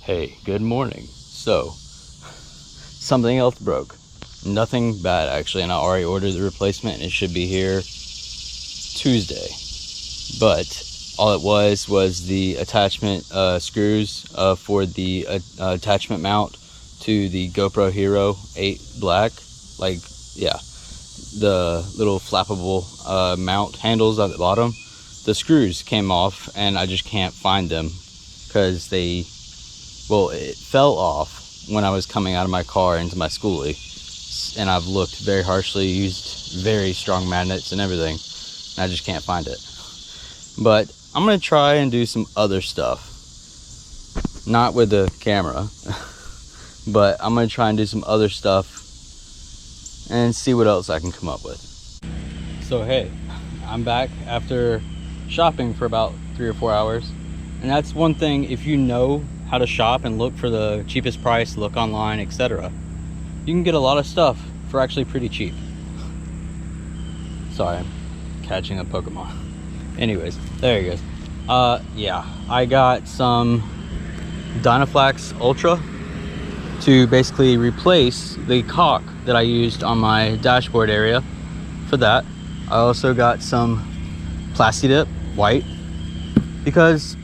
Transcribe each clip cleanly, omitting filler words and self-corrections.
Hey, good morning. So, something else broke. Nothing bad actually, and I already ordered the replacement and it should be here Tuesday. But all it was the attachment screws for the attachment mount to the GoPro Hero 8 Black. Like, yeah, the little flappable mount handles at the bottom. The screws came off and I just can't find them because it fell off when I was coming out of my car into my Skoolie, and I've looked very harshly, used very strong magnets and everything, and I just can't find it. But I'm gonna try and do some other stuff, not with the camera, but I'm gonna try and do some other stuff and see what else I can come up with. So hey, I'm back after shopping for about 3 or 4 hours, and that's one thing. If you know how to shop and look for the cheapest price, look online, etc., you can get a lot of stuff for actually pretty cheap. Sorry, I'm catching a Pokemon. Anyways, there he goes. Yeah, I got some Dynaflax Ultra to basically replace the caulk that I used on my dashboard area for that. I also got some Plastidip white because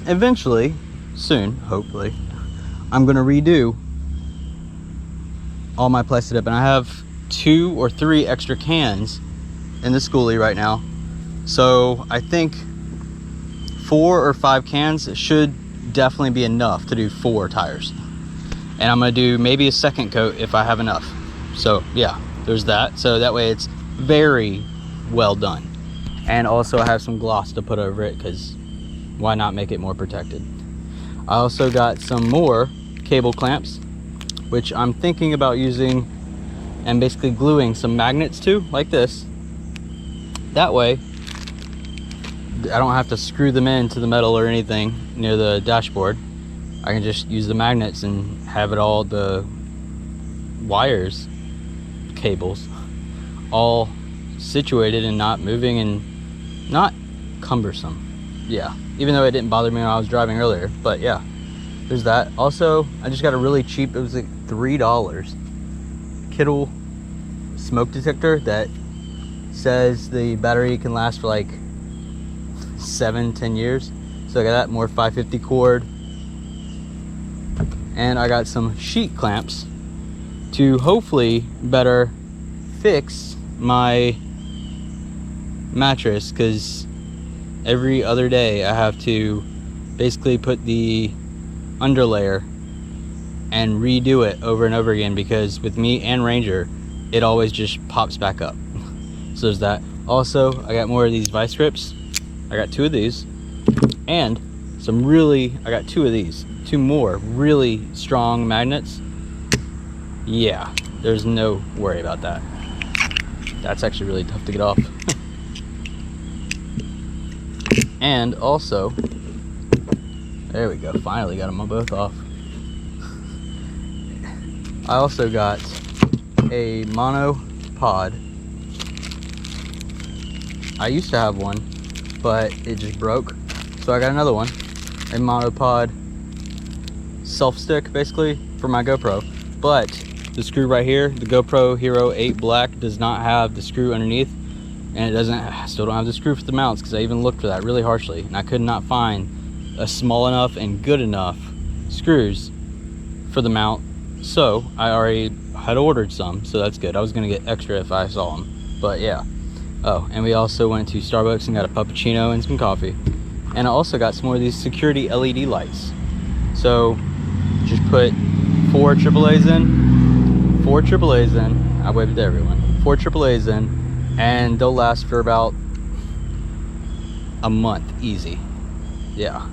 eventually, soon, hopefully, I'm gonna redo all my Plastidip, and I have 2 or 3 extra cans in the Skoolie right now, so I think 4 or 5 cans should definitely be enough to do 4 tires, and I'm gonna do maybe a second coat if I have enough. So yeah, there's that, so that way it's very well done. And also I have some gloss to put over it, because why not make it more protected. I also got some more cable clamps, which I'm thinking about using and basically gluing some magnets to, like this. That way I don't have to screw them into the metal or anything near the dashboard. I can just use the magnets and have it all, the wires, cables, all situated and not moving and not cumbersome. Yeah, even though it didn't bother me when I was driving earlier, but yeah, there's that. Also, I just got a really cheap, it was like $3 Kittle smoke detector that says the battery can last for like 7-10 years. So I got that, more 550 cord, and I got some sheet clamps to hopefully better fix my mattress, because every other day I have to basically put the underlayer and redo it over and over again, because with me and Ranger it always just pops back up. So there's that. Also, I got more of these vice grips. I got 2 of these, and I got 2 of these, 2 more really strong magnets. Yeah, there's no worry about that. That's actually really tough to get off. And also, there we go, finally got them both off. I also got a mono pod. I used to have one, but it just broke, so I got another one, a monopod self stick basically for my GoPro. But the screw right here, the GoPro Hero 8 Black, does not have the screw underneath, and I still don't have the screw for the mounts, because I even looked for that really harshly and I could not find a small enough and good enough screws for the mount. So I already had ordered some, so that's good. I was gonna get extra if I saw them, but yeah. Oh, and we also went to Starbucks and got a puppuccino and some coffee. And I also got some more of these security LED lights. So just put 4 AAAs in, 4 AAAs in, I waved to everyone, 4 AAAs in, and they'll last for about a month, easy. Yeah.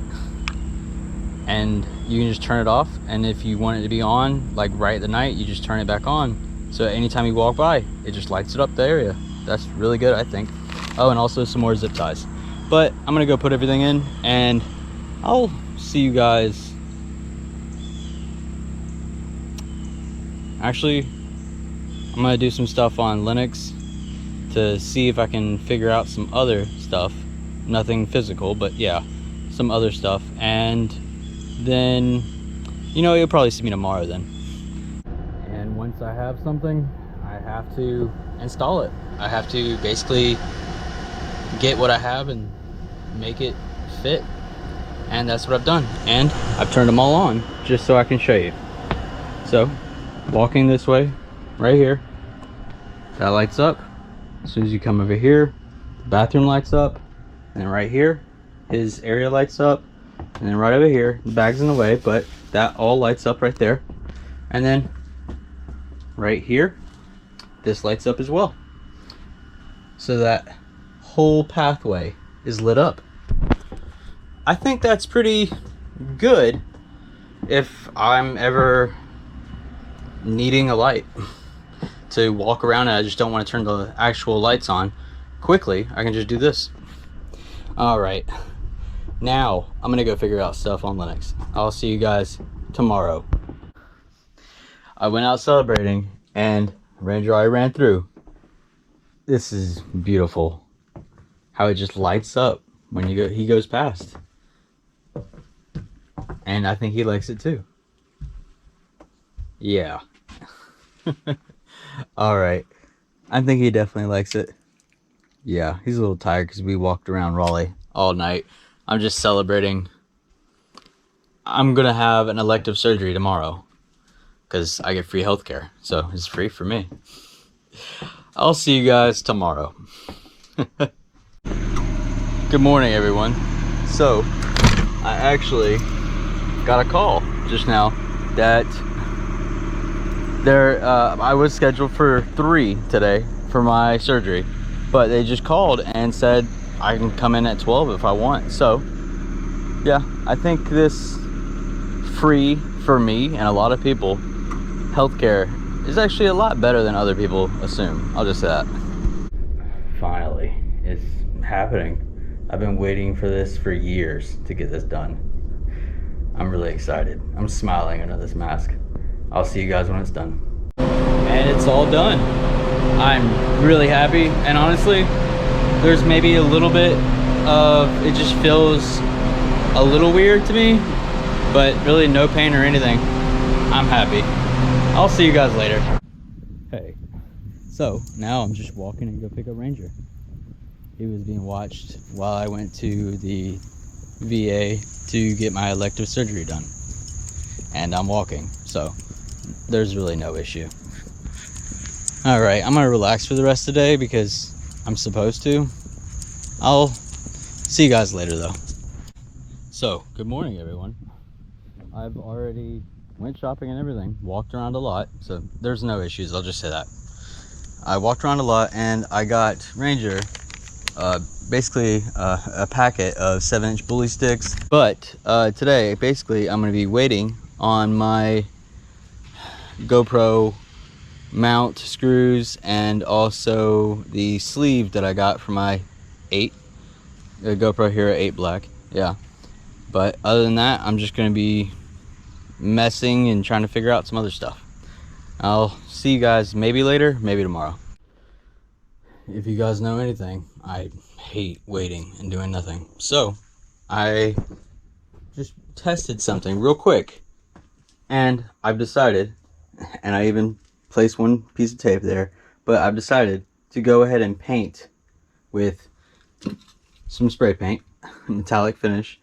And you can just turn it off, and if you want it to be on, like right at the night, you just turn it back on. So anytime you walk by, it just lights it up the area. That's really good, I think. Oh, and also some more zip ties. But I'm gonna go put everything in, and I'll see you guys. Actually, I'm gonna do some stuff on Linux to see if I can figure out some other stuff. Nothing physical, but yeah, some other stuff. And then you know, you'll probably see me tomorrow then. And once I have something, I have to install it. I have to basically get what I have and make it fit. And that's what I've done. And I've turned them all on just so I can show you. So, walking this way, right here, that lights up. As soon as you come over here, the bathroom lights up. And then right here, his area lights up. And then right over here, the bag's in the way, but that all lights up right there. And then right here, this lights up as well. So that whole pathway is lit up. I think that's pretty good if I'm ever needing a light to walk around and I just don't want to turn the actual lights on quickly. I can just do this. All right, now I'm gonna go figure out stuff on Linux. I'll see you guys tomorrow. I went out celebrating and Ranger I ran through. This is beautiful. How it just lights up when he goes past. And I think he likes it too. Yeah. All right. I think he definitely likes it. Yeah, he's a little tired because we walked around Raleigh all night. I'm just celebrating. I'm going to have an elective surgery tomorrow because I get free healthcare. So it's free for me. I'll see you guys tomorrow. Good morning, everyone. So, I actually got a call just now that I was scheduled for 3 today for my surgery, but they just called and said I can come in at 12 if I want. So yeah, I think this free for me and a lot of people healthcare is actually a lot better than other people assume. I'll just say that. Finally, it's happening. I've been waiting for this for years to get this done. I'm really excited. I'm smiling under this mask. I'll see you guys when it's done. And it's all done. I'm really happy, and honestly, there's maybe a little bit of, it just feels a little weird to me, but really no pain or anything. I'm happy. I'll see you guys later. Hey, so now I'm just walking to go pick up Ranger. He was being watched while I went to the VA to get my elective surgery done. And I'm walking, so there's really no issue. All right, I'm gonna relax for the rest of the day because I'm supposed to. I'll see you guys later though. So, good morning everyone. I've already went shopping and everything, walked around a lot, so there's no issues, I'll just say that. I walked around a lot and I got Ranger basically a packet of 7-inch bully sticks, but today basically I'm going to be waiting on my GoPro mount screws and also the sleeve that I got for my 8 GoPro Hero 8 Black. Yeah, but other than that, I'm just going to be messing and trying to figure out some other stuff. I'll see you guys maybe later, maybe tomorrow. If you guys know anything, I hate waiting and doing nothing. So I just tested something real quick and I've decided, and I even placed one piece of tape there, but I've decided to go ahead and paint with some spray paint, metallic finish,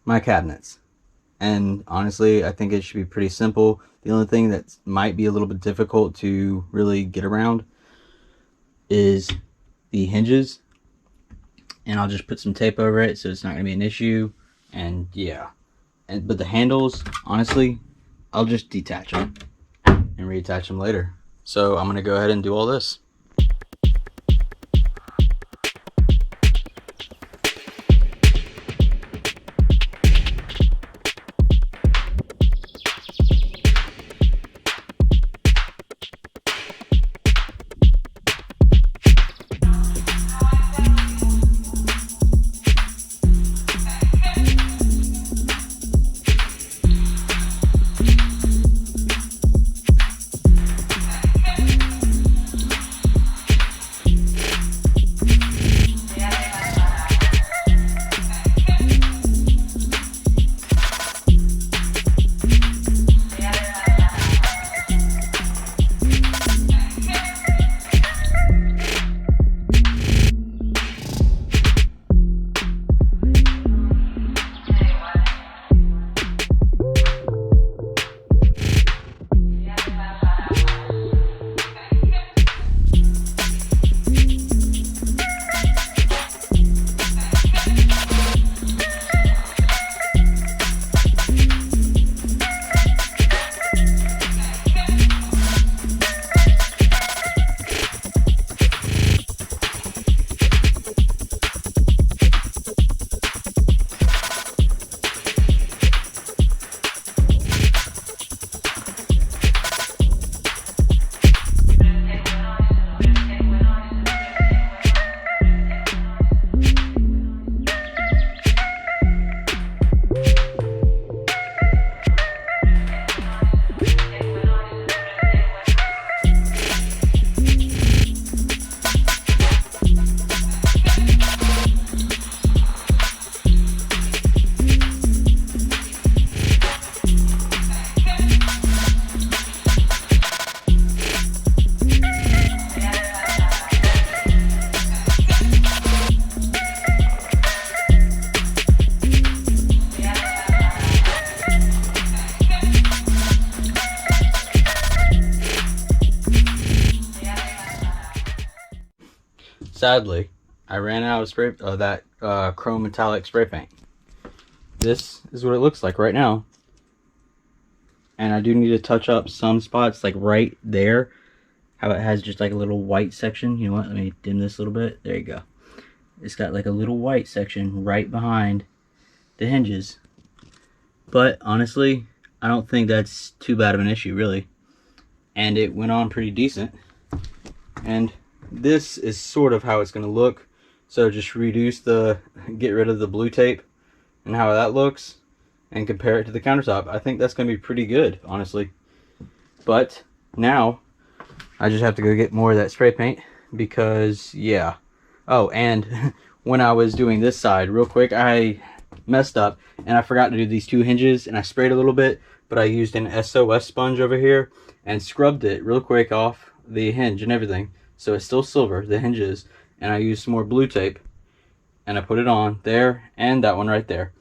my cabinets. And honestly, I think it should be pretty simple. The only thing that might be a little bit difficult to really get around is the hinges, and I'll just put some tape over it so it's not going to be an issue. And yeah, but the handles, honestly, I'll just detach them and reattach them later. So I'm going to go ahead and do all this. sadly, I ran out of chrome metallic spray paint. This is what it looks like right now. And I do need to touch up some spots, like right there. How it has just like a little white section. You know what? Let me dim this a little bit. There you go. It's got like a little white section right behind the hinges. But honestly, I don't think that's too bad of an issue, really. And it went on pretty decent. And this is sort of how it's going to look. So just get rid of the blue tape and how that looks, and compare it to the countertop. I think that's going to be pretty good, honestly. But now I just have to go get more of that spray paint because, yeah. Oh, and when I was doing this side real quick, I messed up and I forgot to do these two hinges, and I sprayed a little bit, but I used an SOS sponge over here and scrubbed it real quick off the hinge and everything. So it's still silver, the hinges, and I used some more blue tape and I put it on there and that one right there.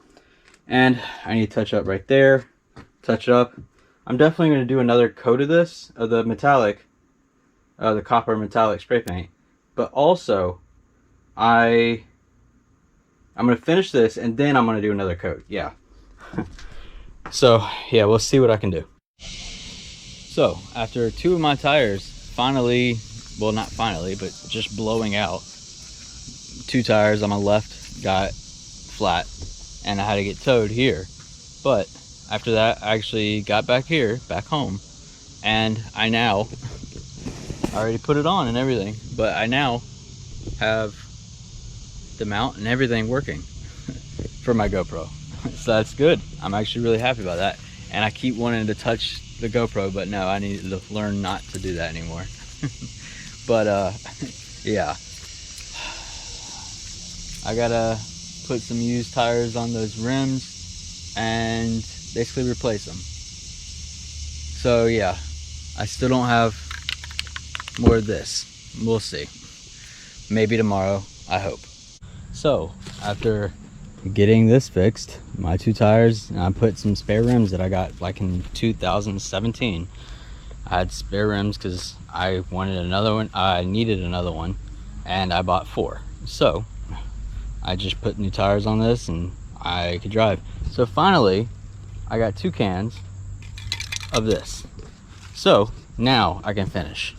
And I need to touch up right there, touch up. I'm definitely going to do another coat of this, of the metallic, the copper metallic spray paint. But also, I'm going to finish this and then I'm going to do another coat. Yeah. So, yeah, we'll see what I can do. So, after two of my tires finally, well, not finally, but just blowing out, two tires on my left got flat and I had to get towed here. But after that, I actually got back here, back home, and I already put it on and everything, but I now have the mount and everything working for my GoPro. So that's good. I'm actually really happy about that. And I keep wanting to touch the GoPro, but no, I need to learn not to do that anymore. But yeah, I gotta put some used tires on those rims and basically replace them. So yeah, I still don't have more of this. We'll see. Maybe tomorrow, I hope. So after getting this fixed, my two tires, and I put some spare rims that I got like in 2017. I had spare rims because I wanted another one. I needed another one, and I bought 4. So I just put new tires on this and I could drive. So finally, I got 2 cans of this. So now I can finish.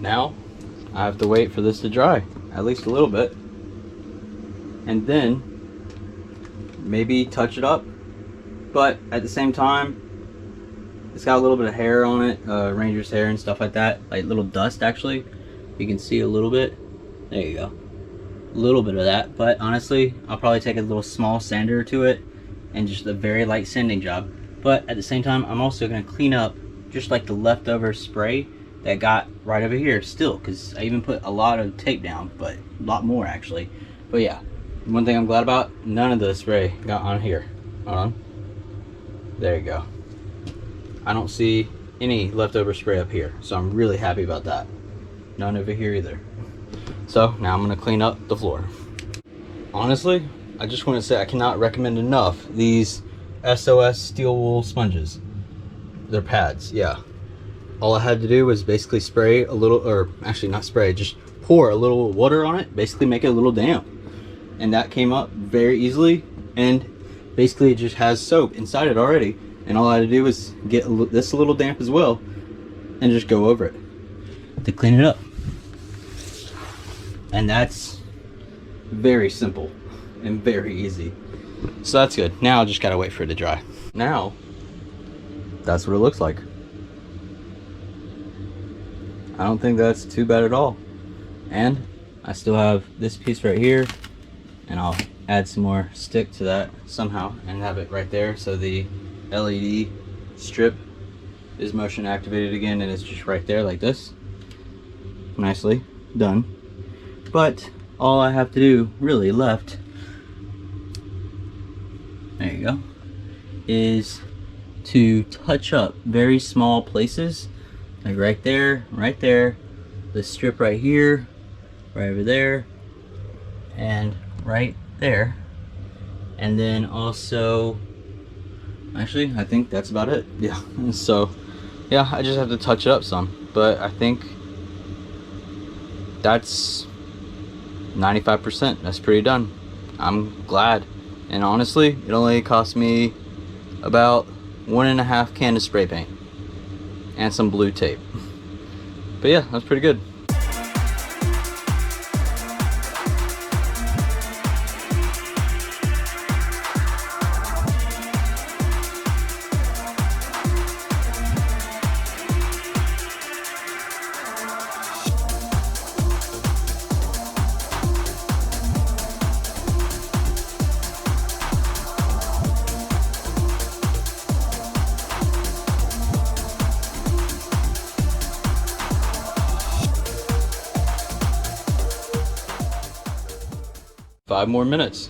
Now I have to wait for this to dry at least a little bit, and then maybe touch it up. But at the same time, it's got a little bit of hair on it, Ranger's hair and stuff like that, like little dust. Actually, you can see a little bit. There you go, a little bit of that. But honestly, I'll probably take a little small sander to it and just a very light sanding job. But at the same time, I'm also going to clean up just like the leftover spray that got right over here still, because I even put a lot of tape down, but a lot more actually. But yeah, one thing I'm glad about, none of the spray got on here. Hold on, there you go. I don't see any leftover spray up here, so I'm really happy about that. None over here either. So now I'm going to clean up the floor. Honestly, I just want to say I cannot recommend enough these SOS steel wool sponges. They're pads, yeah. All I had to do was basically spray a little, or actually not spray, just pour a little water on it, basically make it a little damp. And that came up very easily, and basically it just has soap inside it already. And all I had to do was get this a little damp as well, and just go over it to clean it up. And that's very simple and very easy. So that's good. Now I just gotta wait for it to dry. Now, that's what it looks like. I don't think that's too bad at all. And I still have this piece right here, and I'll add some more stick to that somehow and have it right there, so the LED strip is motion activated again, and it's just right there like this. Nicely done. But all I have to do really left you go, is to touch up very small places, like right there, this strip right here, right over there, and right there. And then also, actually, I think that's about it. Yeah, so yeah, I just have to touch it up some, but I think that's 95%. That's pretty done. I'm glad. And honestly, it only cost me about 1.5 cans of spray paint and some blue tape. But yeah, that's pretty good. Five more minutes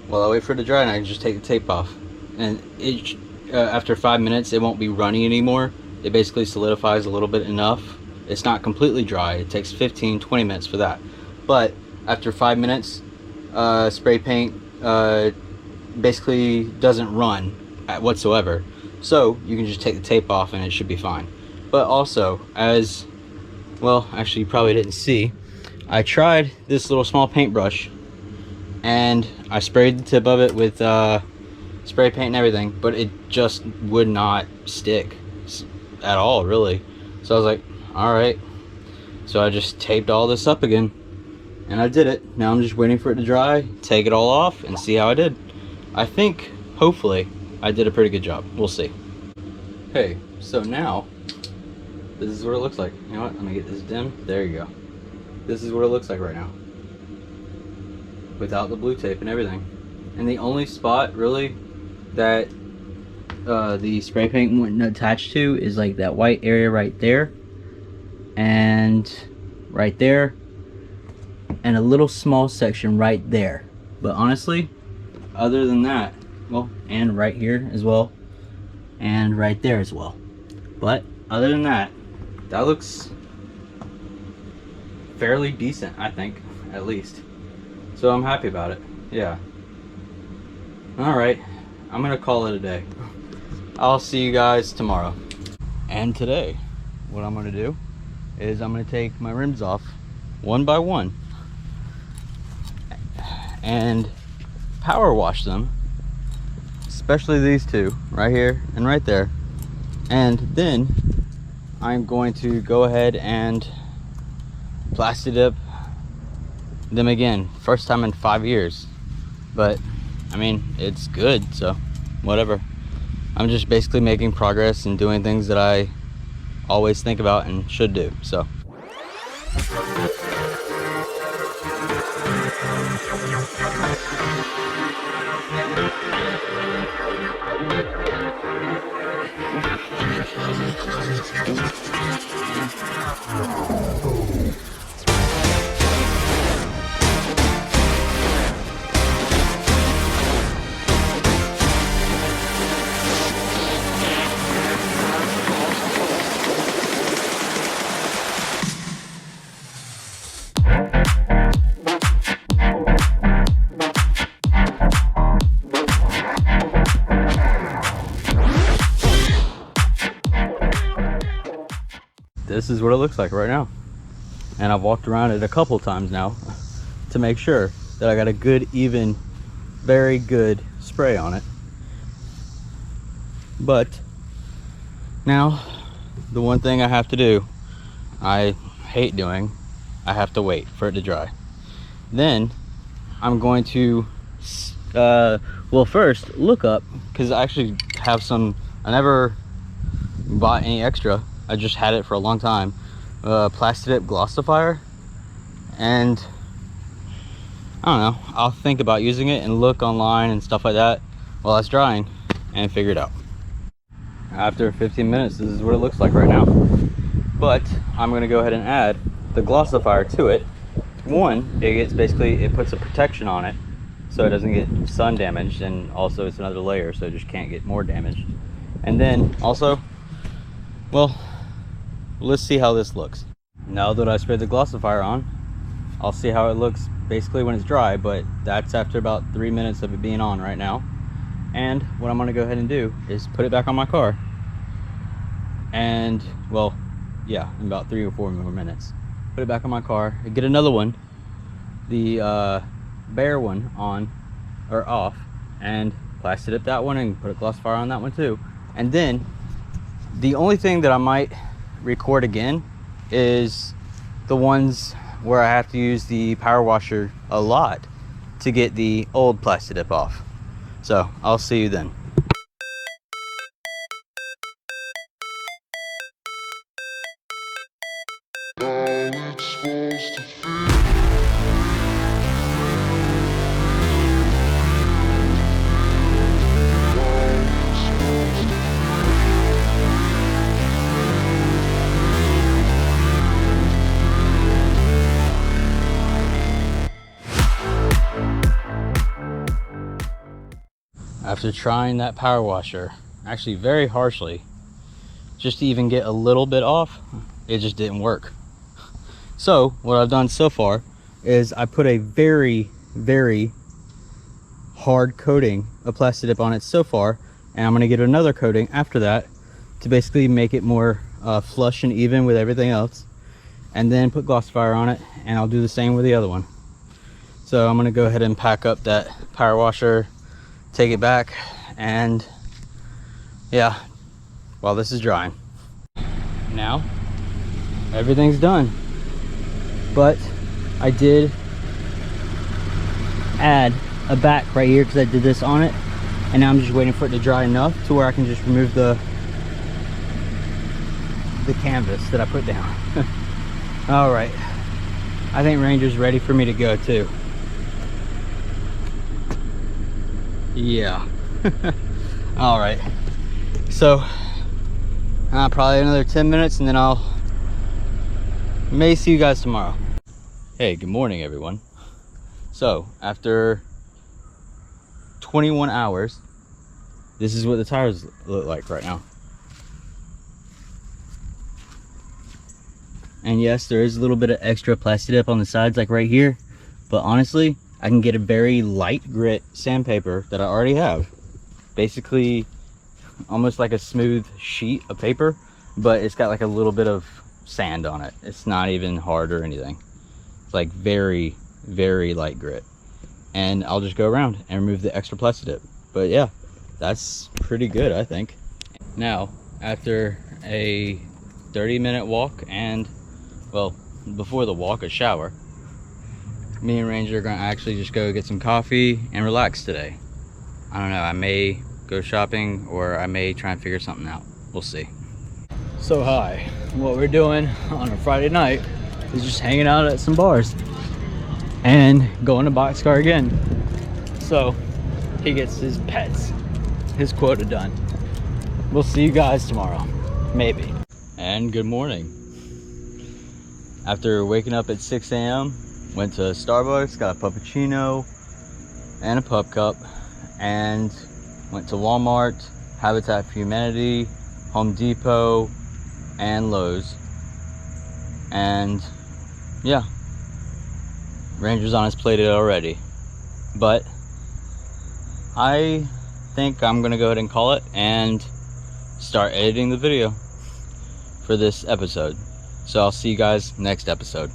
while I wait for it to dry, and I can just take the tape off. And it after 5 minutes, it won't be runny anymore. It basically solidifies a little bit enough. It's not completely dry. It takes 15-20 minutes for that. But after 5 minutes, spray paint basically doesn't run whatsoever. So you can just take the tape off and it should be fine. But also, as well, actually you probably didn't see, I tried this little small paintbrush and I sprayed the tip of it with spray paint and everything, but it just would not stick at all, really. So I was like, all right. So I just taped all this up again, and I did it. Now I'm just waiting for it to dry, take it all off, and see how I did. I think, hopefully, I did a pretty good job. We'll see. Okay, so now, this is what it looks like. You know what, let me get this dim. There you go. This is what it looks like right now, without the blue tape and everything. And the only spot, really, that the spray paint wouldn't attach to is like that white area right there, and right there, and a little small section right there. But honestly, other than that, well, and right here as well, and right there as well. But other than that, that looks fairly decent, I think, at least. So I'm happy about it. Yeah. Alright, I'm gonna call it a day. I'll see you guys tomorrow. And today, what I'm gonna do is I'm gonna take my rims off one by one and power wash them, especially these two right here and right there. And then I'm going to go ahead and Plastidip them again. First time in 5 years, but I mean, it's good, so whatever. I'm just basically making progress and doing things that I always think about and should do, so. This is what it looks like right now, and I've walked around it a couple times now to make sure that I got a good, even, very good spray on it. But now the one thing I have to do, I hate doing, I have to wait for it to dry. Then I'm going to well, first look up, because I actually have some, I never bought any extra, I just had it for a long time, Plastidip glossifier, and I don't know, I'll think about using it and look online and stuff like that while it's drying and figure it out. After 15 minutes, this is what it looks like right now. But I'm gonna go ahead and add the glossifier to it. One, it puts a protection on it so it doesn't get sun damaged, and also it's another layer so it just can't get more damaged. And then also, well, let's see how this looks. Now that I sprayed the glossifier on, I'll see how it looks basically when it's dry, but that's after about 3 minutes of it being on right now. And what I'm gonna go ahead and do is put it back on my car. And well, yeah, in about 3 or 4 more minutes. Put it back on my car, get another one, the bare one on, or off, and Plastidip that one and put a glossifier on that one too. And then the only thing that I might record again is the ones where I have to use the power washer a lot to get the old Plastidip off. So I'll see you then. After trying that power washer, actually very harshly, just to even get a little bit off, it just didn't work. So what I've done so far is I put a very, very hard coating of Plastidip on it so far, and I'm going to get another coating after that to basically make it more flush and even with everything else, and then put glossifier on it, and I'll do the same with the other one. So I'm going to go ahead and pack up that power washer, take it back, and yeah, while this is drying. Now everything's done, but I did add a back right here because I did this on it, and now I'm just waiting for it to dry enough to where I can just remove the canvas that I put down. All right, I think Ranger's ready for me to go too. Yeah. All right, so probably another 10 minutes and then I'll may see you guys tomorrow. Hey, good morning everyone. So after 21 hours, this is what the tires look like right now. And yes, there is a little bit of extra Plastidip on the sides, like right here, but honestly I can get a very light grit sandpaper that I already have, basically almost like a smooth sheet of paper, but it's got like a little bit of sand on it. It's not even hard or anything. It's like very, very light grit, and I'll just go around and remove the extra Plastidip. But yeah, that's pretty good, I think. Now after a 30-minute walk, and well, before the walk, a shower, me and Ranger are gonna actually just go get some coffee and relax today. I don't know, I may go shopping or I may try and figure something out. We'll see. So hi, what we're doing on a Friday night is just hanging out at some bars and going to Boxcar again. So he gets his pets, his quota done. We'll see you guys tomorrow, maybe. And good morning. After waking up at 6 a.m, went to Starbucks, got a puppuccino and a pup cup, and went to Walmart, Habitat for Humanity, Home Depot, and Lowe's. And yeah, Ranger's on his plate already. But I think I'm gonna go ahead and call it and start editing the video for this episode. So I'll see you guys next episode.